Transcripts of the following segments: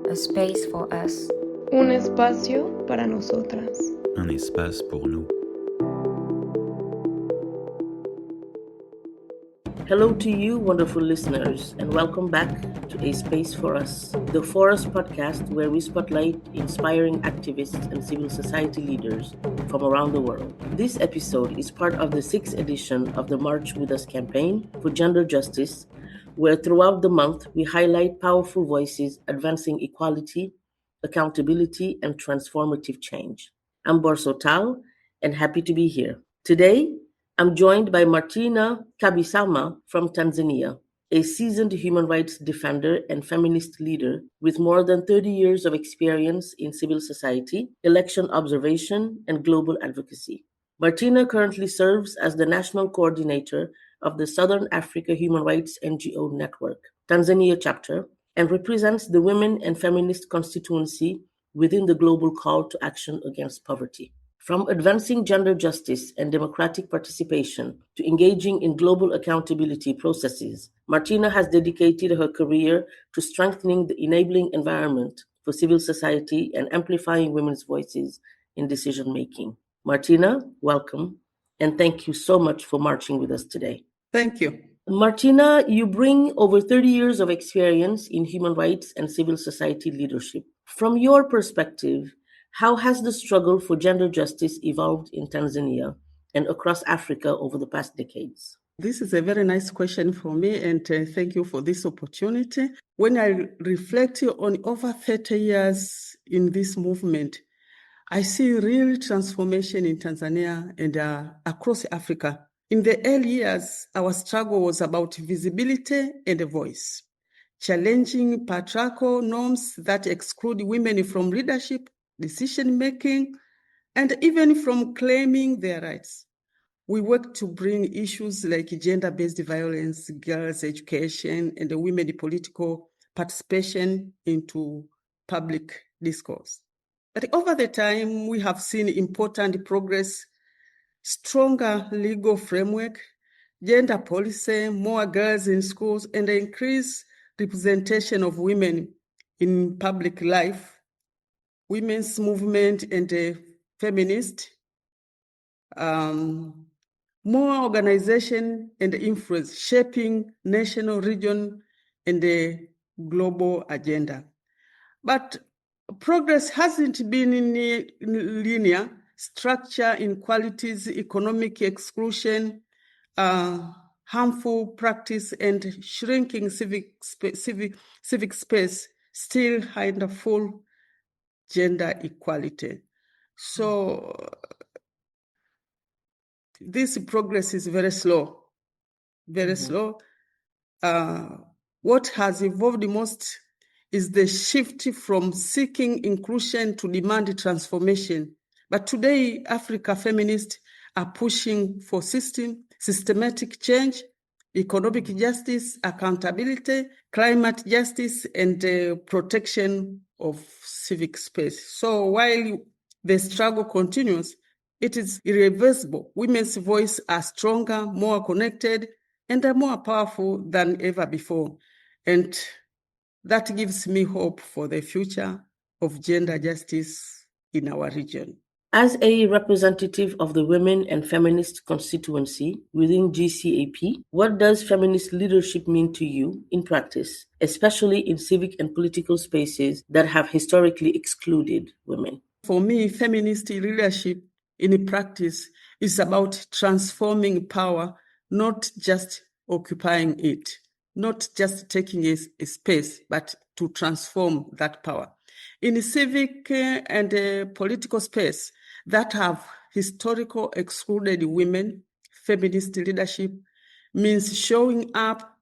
A space for us. Un espacio para nosotras. Un espace pour nous. Hello to you, wonderful listeners, and welcome back to A Space for Us, the For Us podcast where we spotlight inspiring activists and civil society leaders from around the world. This episode is part of the 6th edition of the March With Us campaign for gender justice, where throughout the month we highlight powerful voices advancing equality, accountability, and transformative change. I'm Borso Tao, and happy to be here. Today, I'm joined by Martina Kabisama from Tanzania, a seasoned human rights defender and feminist leader with more than 30 years of experience in civil society, election observation, and global advocacy. Martina currently serves as the national coordinator of the Southern Africa Human Rights NGO Network, Tanzania chapter, and represents the women and feminist constituency within the global call to action against poverty. From advancing gender justice and democratic participation to engaging in global accountability processes, Martina has dedicated her career to strengthening the enabling environment for civil society and amplifying women's voices in decision making. Martina, welcome, and thank you so much for marching with us today. Thank you. Martina, you bring over 30 years of experience in human rights and civil society leadership. From your perspective, how has the struggle for gender justice evolved in Tanzania and across Africa over the past decades? This is a very nice question for me, and thank you for this opportunity. When I reflect on over 30 years in this movement, I see real transformation in Tanzania and across Africa. In the early years, our struggle was about visibility and a voice, challenging patriarchal norms that exclude women from leadership, decision-making, and even from claiming their rights. We work to bring issues like gender-based violence, girls' education, and the women political participation into public discourse. But over the time, we have seen important progress, stronger legal framework, gender policy, more girls in schools, and the increased representation of women in public life, women's movement and feminist, more organization and influence, shaping national, region, and the global agenda. But progress hasn't been linear. Structure inequalities, economic exclusion, harmful practice, and shrinking civic space still hide full gender equality. So this progress is very slow, slow. What has evolved most is the shift from seeking inclusion to demand transformation. But today, Africa feminists are pushing for systematic change, economic justice, accountability, climate justice, and protection of civic space. So while the struggle continues, it is irreversible. Women's voices are stronger, more connected, and are more powerful than ever before. And that gives me hope for the future of gender justice in our region. As a representative of the women and feminist constituency within GCAP, what does feminist leadership mean to you in practice, especially in civic and political spaces that have historically excluded women? For me, feminist leadership in practice is about transforming power, not just occupying it, not just taking a space, but to transform that power. In civic and political space that have historically excluded women, feminist leadership means showing up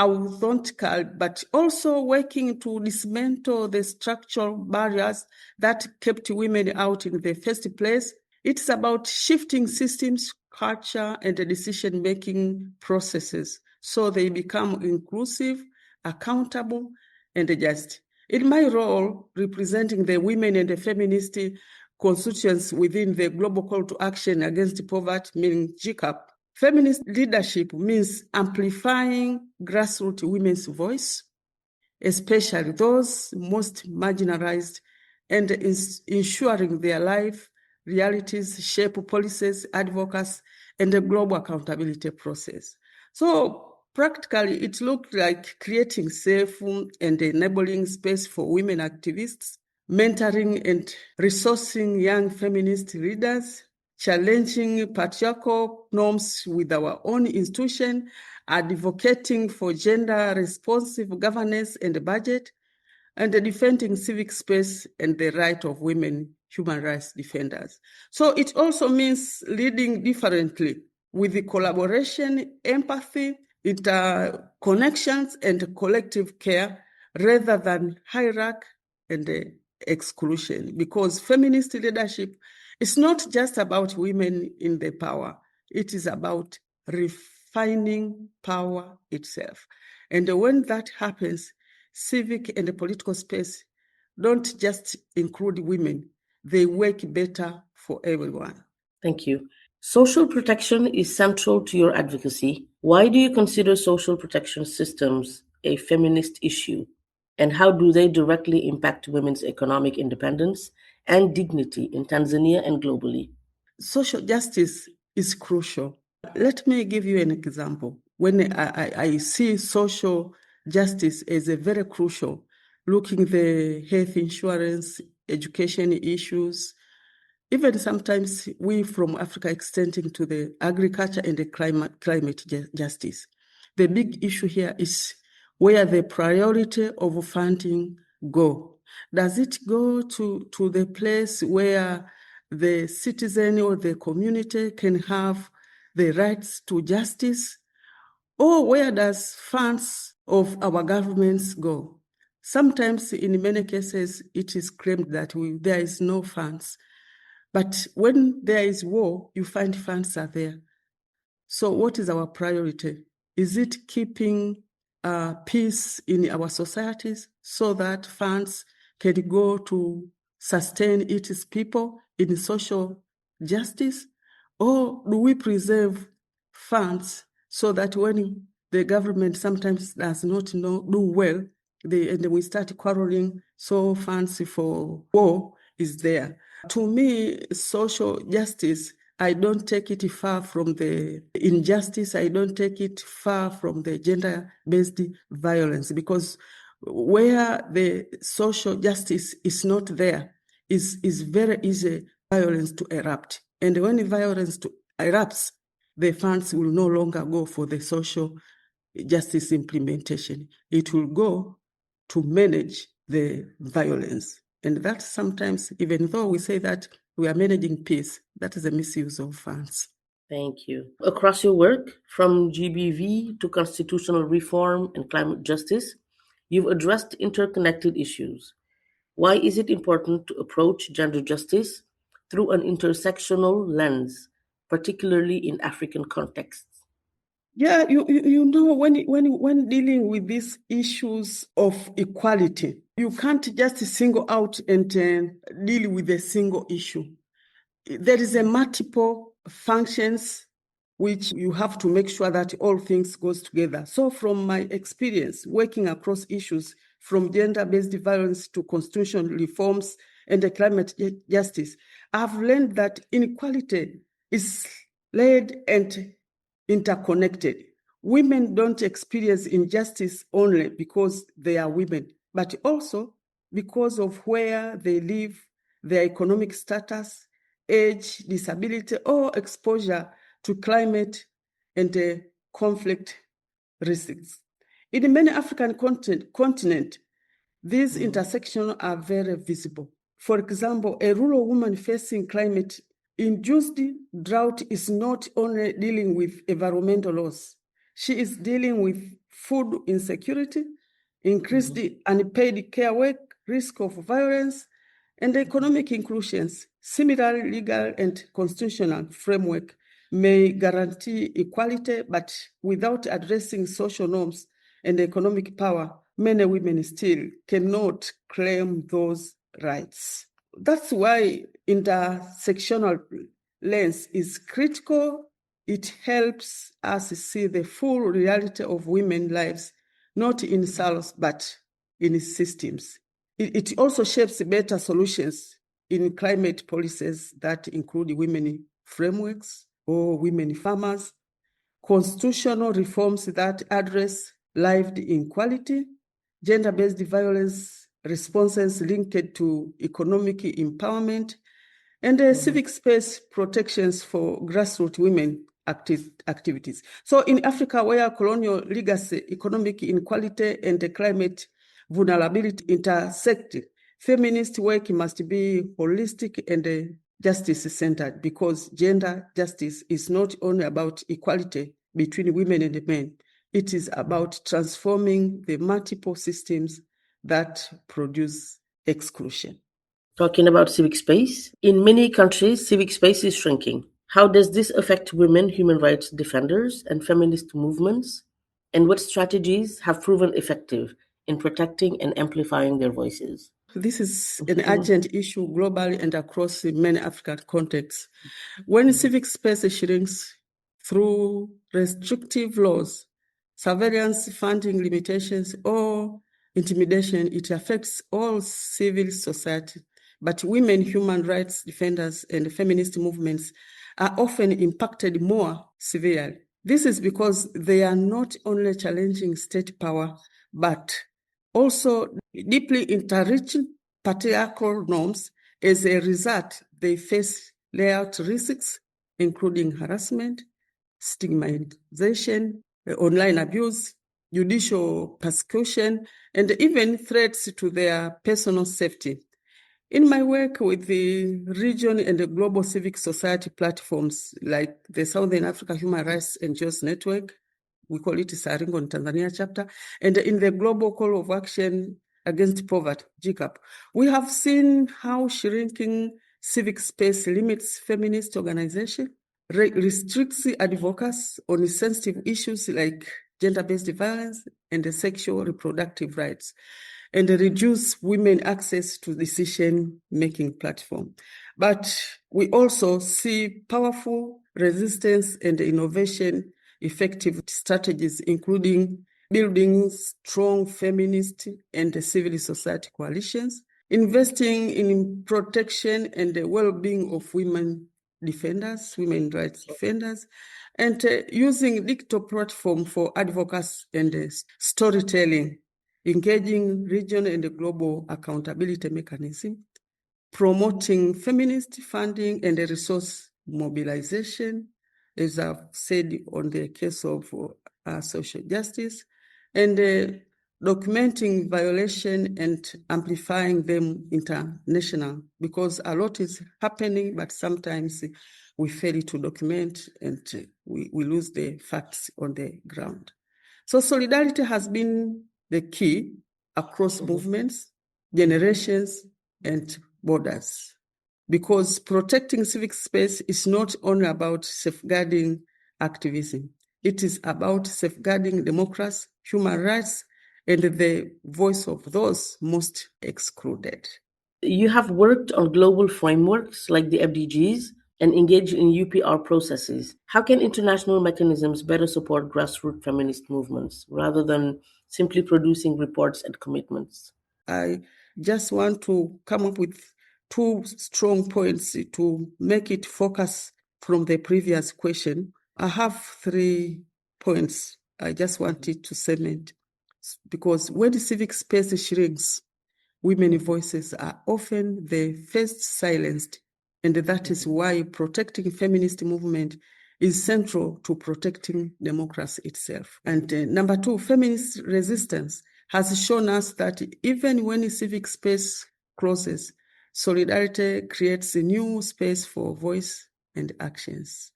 authentically, but also working to dismantle the structural barriers that kept women out in the first place. It's about shifting systems, culture, and decision-making processes so they become inclusive, accountable, and just. In my role, representing the women and the feminist constituents within the Global Call to Action Against Poverty, meaning GCAP, feminist leadership means amplifying grassroots women's voice, especially those most marginalized, and ensuring their life realities shape policies, advocacy, and the global accountability process. So practically, it looked like creating safe and enabling space for women activists, mentoring and resourcing young feminist leaders, challenging patriarchal norms with our own institution, advocating for gender-responsive governance and budget, and defending civic space and the right of women human rights defenders. So it also means leading differently with the collaboration, empathy, interconnections, and collective care rather than hierarchy and exclusion. Because feminist leadership is not just about women in the power, it is about refining power itself. And when that happens, civic and political space don't just include women, they work better for everyone. Thank you. Social protection is central to your advocacy. Why do you consider social protection systems a feminist issue? And how do they directly impact women's economic independence and dignity in Tanzania and globally? Social justice is crucial. Let me give you an example. When I see social justice as a very crucial, looking the health insurance, education issues, even sometimes we from Africa extending to the agriculture and the climate justice. The big issue here is where the priority of funding go. Does it go to the place where the citizen or the community can have the rights to justice? Or where does funds of our governments go? Sometimes, in many cases, it is claimed that there is no funds. But when there is war, you find funds are there. So what is our priority? Is it keeping peace in our societies so that funds can go to sustain its people in social justice? Or do we preserve funds so that when the government sometimes does not do well, and we start quarreling, so funds for war is there? To me, social justice, I don't take it far from the injustice. I don't take it far from the gender-based violence, because where the social justice is not there, is very easy violence to erupt. And when violence erupts, the funds will no longer go for the social justice implementation. It will go to manage the violence. And that sometimes, even though we say that we are managing peace, that is a misuse of funds. Thank you. Across your work, from GBV to constitutional reform and climate justice, you've addressed interconnected issues. Why is it important to approach gender justice through an intersectional lens, particularly in African contexts? Yeah, you know, when dealing with these issues of equality, you can't just single out and deal with a single issue. There is a multiple functions which you have to make sure that all things goes together. So from my experience working across issues from gender-based violence to constitutional reforms and the climate justice, I've learned that inequality is layered and interconnected. Women don't experience injustice only because they are women, but also because of where they live, their economic status, age, disability, or exposure to climate and conflict risks. In many African continents, these intersections are very visible. For example, a rural woman facing climate-induced drought is not only dealing with environmental loss, she is dealing with food insecurity, increased unpaid care work, risk of violence, and economic inclusions. Similar legal and constitutional framework may guarantee equality, but without addressing social norms and economic power, many women still cannot claim those rights. That's why intersectional lens is critical. It helps us see the full reality of women's lives, not in silos, but in its systems. It also shapes better solutions in climate policies that include women frameworks or women farmers, constitutional reforms that address lived inequality, gender-based violence responses linked to economic empowerment, and civic space protections for grassroots women activities. So in Africa, where colonial legacy, economic inequality, and climate vulnerability intersect, feminist work must be holistic and justice-centered, because gender justice is not only about equality between women and men, it is about transforming the multiple systems that produce exclusion. Talking about civic space, in many countries, civic space is shrinking. How does this affect women human rights defenders and feminist movements? And what strategies have proven effective in protecting and amplifying their voices? This is an urgent issue globally and across many African contexts. When civic space shrinks through restrictive laws, surveillance, funding limitations, or intimidation, it affects all civil society. But women, human rights defenders, and feminist movements are often impacted more severely. This is because they are not only challenging state power, but also deeply interreaching patriarchal norms. As a result, they face layered risks, including harassment, stigmatization, online abuse, judicial persecution, and even threats to their personal safety. In my work with the region and the global civic society platforms like the Southern Africa Human Rights NGOs Network, we call it SAHRiNGON Tanzania chapter, and in the Global Call of Action Against Poverty, GCAP, we have seen how shrinking civic space limits feminist organization, restricts advocacy on sensitive issues like gender-based violence and sexual reproductive rights, and reduce women access to decision-making platform. But we also see powerful resistance and innovation effective strategies, including building strong feminist and civil society coalitions, investing in protection and the well-being of women defenders, women rights defenders, and using digital platform for advocacy and storytelling, engaging regional and global accountability mechanism, promoting feminist funding and resource mobilization, as I've said on the case of social justice, and documenting violation and amplifying them international, because a lot is happening, but sometimes we fail to document and we lose the facts on the ground. So solidarity has been the key across movements, generations, and borders, because protecting civic space is not only about safeguarding activism, it is about safeguarding democracy, human rights, and the voice of those most excluded. You have worked on global frameworks like the FDGs and engaged in UPR processes. How can international mechanisms better support grassroots feminist movements rather than simply producing reports and commitments? I just want to come up with two strong points to make it focus from the previous question. I have 3 points I just wanted to cement, because when the civic space shrinks, women's voices are often the first silenced, and that is why protecting feminist movement is central to protecting democracy itself. And number 2, feminist resistance has shown us that even when civic space closes, solidarity creates a new space for voice and actions.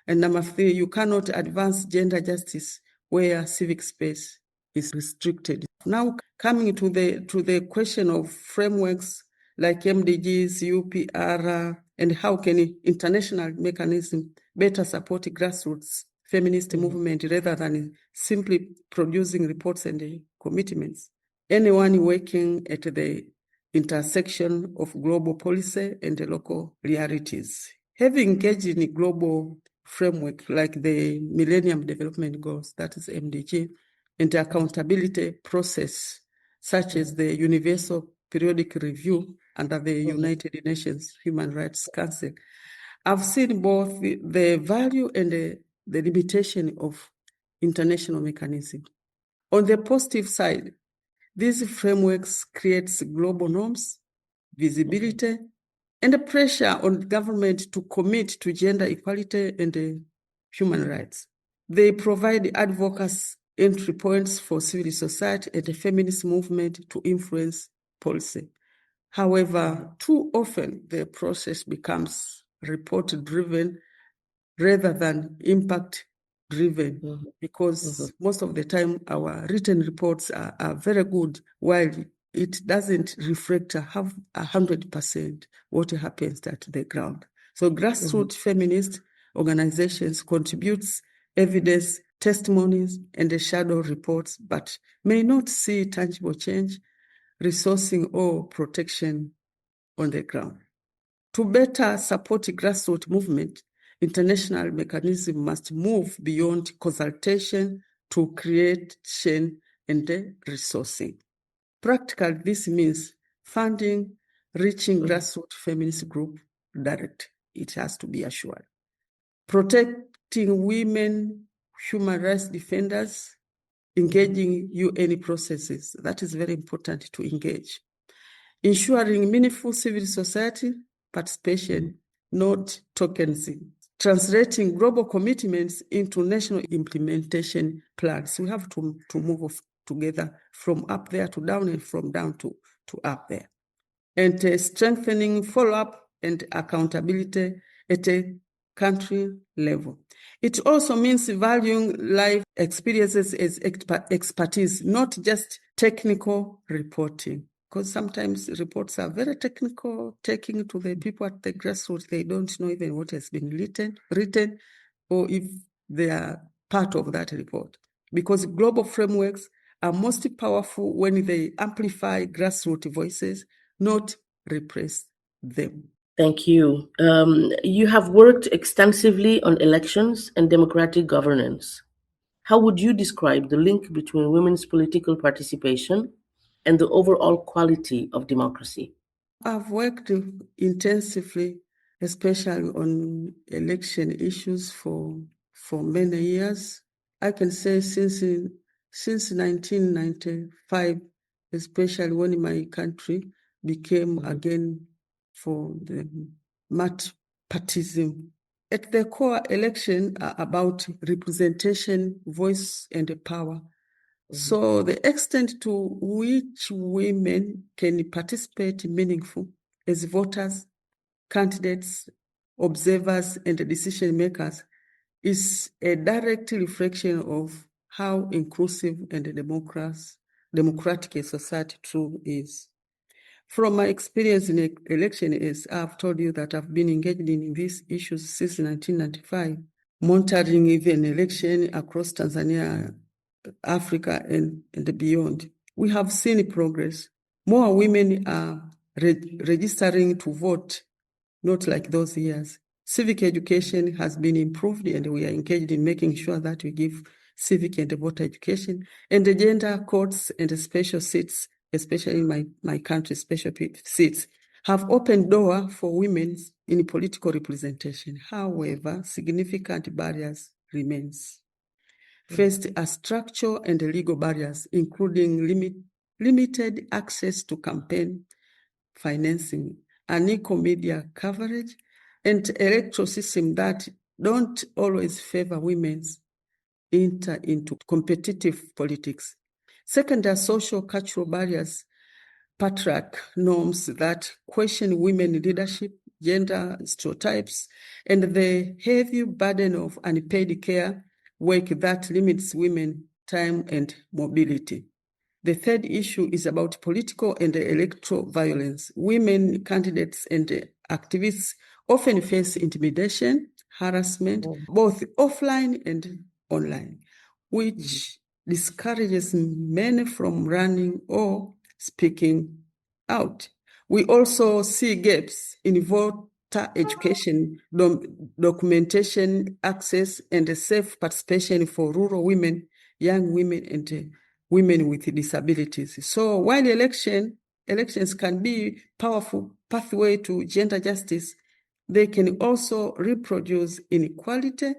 And number 3, you cannot advance gender justice where civic space is restricted. Now, coming to the question of frameworks like MDGs, UPR, and how can international mechanism better support grassroots feminist movement rather than simply producing reports and commitments. Anyone working at the intersection of global policy and the local realities, having engaged in a global framework like the Millennium Development Goals, that is MDG, and the accountability process such as the Universal Periodic Review under the United Nations Human Rights Council, I've seen both the value and the limitation of international mechanism. On the positive side, these frameworks create global norms, visibility, and a pressure on government to commit to gender equality and human rights. They provide advocacy entry points for civil society and the feminist movement to influence policy. However, too often the process becomes report-driven rather than impact-driven, because most of the time our written reports are very good, while it doesn't reflect 100% what happens at the ground. So grassroots feminist organizations contributes evidence, testimonies, and the shadow reports, but may not see tangible change, resourcing, or protection on the ground. To better support grassroots movement, international mechanism must move beyond consultation to creation and resourcing. Practically, this means funding, reaching grassroots feminist group direct. It has to be assured. Protecting women, human rights defenders, engaging UN processes. That is very important to engage. Ensuring meaningful civil society participation, not tokenism. Translating global commitments into national implementation plans. We have to move together from up there to down and from down to up there. And strengthening follow-up and accountability at a country level. It also means valuing life experiences as expertise, not just technical reporting. Because sometimes reports are very technical, taking to the people at the grassroots, they don't know even what has been written, or if they are part of that report. Because global frameworks are most powerful when they amplify grassroots voices, not repress them. Thank you. You have worked extensively on elections and democratic governance. How would you describe the link between women's political participation and the overall quality of democracy? I've worked intensively, especially on election issues for many years. I can say since 1995, especially when my country became again for the multipartyism. At the core, election are about representation, voice, and power. So the extent to which women can participate meaningful as voters, candidates, observers, and decision makers is a direct reflection of how inclusive and democratic a society truly is. From my experience in election, is I've told you that I've been engaged in these issues since 1995, monitoring even election across Tanzania, Africa, and beyond. We have seen progress. More women are registering to vote, not like those years. Civic education has been improved, and we are engaged in making sure that we give civic and voter education. And the gender courts and the special seats, especially in my country, special seats, have opened door for women in political representation. However, significant barriers remains. First are structural and legal barriers, including limited access to campaign financing, unequal media coverage, and electoral system that don't always favor women's enter into competitive politics. Second are social cultural barriers, patriarch norms that question women leadership, gender stereotypes, and the heavy burden of unpaid care work that limits women time and mobility. The third issue is about political and electoral violence. Women candidates and activists often face intimidation, harassment, both offline and online, which discourages many from running or speaking out. We also see gaps in voter education, documentation, access, and safe participation for rural women, young women, and women with disabilities. So while elections can be powerful pathway to gender justice, they can also reproduce inequality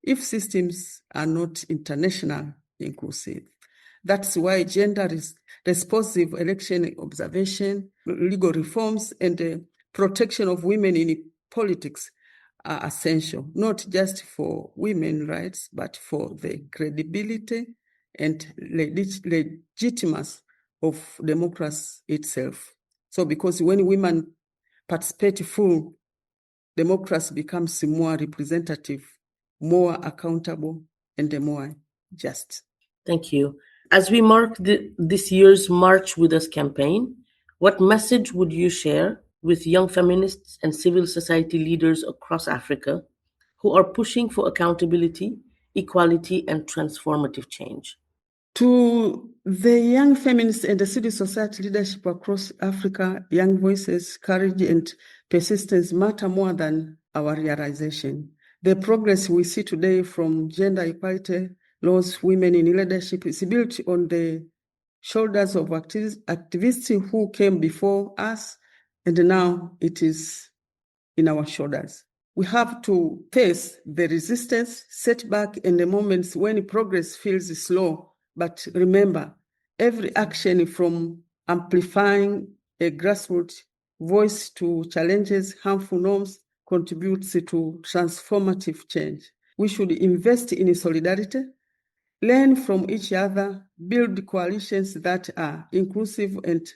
if systems are not international inclusive. That's why gender responsive election observation, legal reforms, and the protection of women in politics are essential, not just for women's rights, but for the credibility and legitimacy of democracy itself. So because when women participate full, democracy becomes more representative, more accountable, and more just. Thank you. As we mark this year's March With Us campaign, what message would you share with young feminists and civil society leaders across Africa who are pushing for accountability, equality, and transformative change? To the young feminists and the civil society leadership across Africa, young voices, courage, and persistence matter more than our realization. The progress we see today from gender equality laws, women in leadership is built on the shoulders of activists who came before us, and now it is in our shoulders. We have to face the resistance, setback, and the moments when progress feels slow. But remember, every action from amplifying a grassroots voice to challenges harmful norms contributes to transformative change. We should invest in solidarity, learn from each other, build coalitions that are inclusive and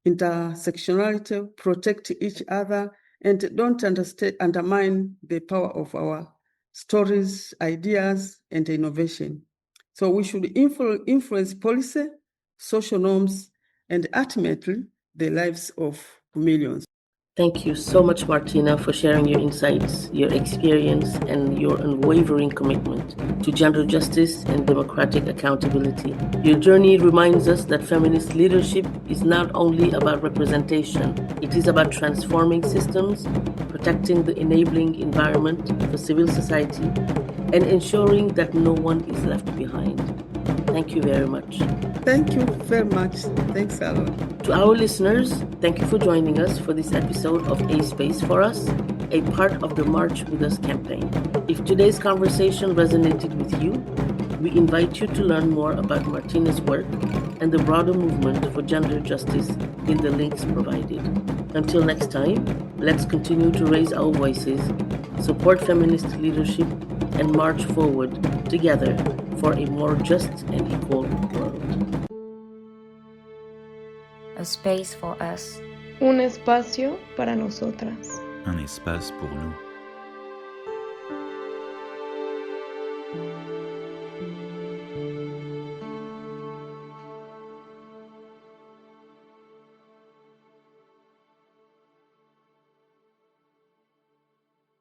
intersectionality, protect each other, and don't undermine the power of our stories, ideas, and innovation. So we should influence policy, social norms, and ultimately the lives of millions. Thank you so much, Martina, for sharing your insights, your experience, and your unwavering commitment to gender justice and democratic accountability. Your journey reminds us that feminist leadership is not only about representation, it is about transforming systems, protecting the enabling environment for civil society, and ensuring that no one is left behind. Thank you very much. Thank you very much. Thanks a lot. To our listeners, thank you for joining us for this episode of A Space for Us, a part of the March With Us campaign. If today's conversation resonated with you, we invite you to learn more about Martina's work and the broader movement for gender justice in the links provided. Until next time, let's continue to raise our voices, support feminist leadership, and march forward together for a more just and equal world. A space for us. Un espacio para nosotras. Un espace pour nous.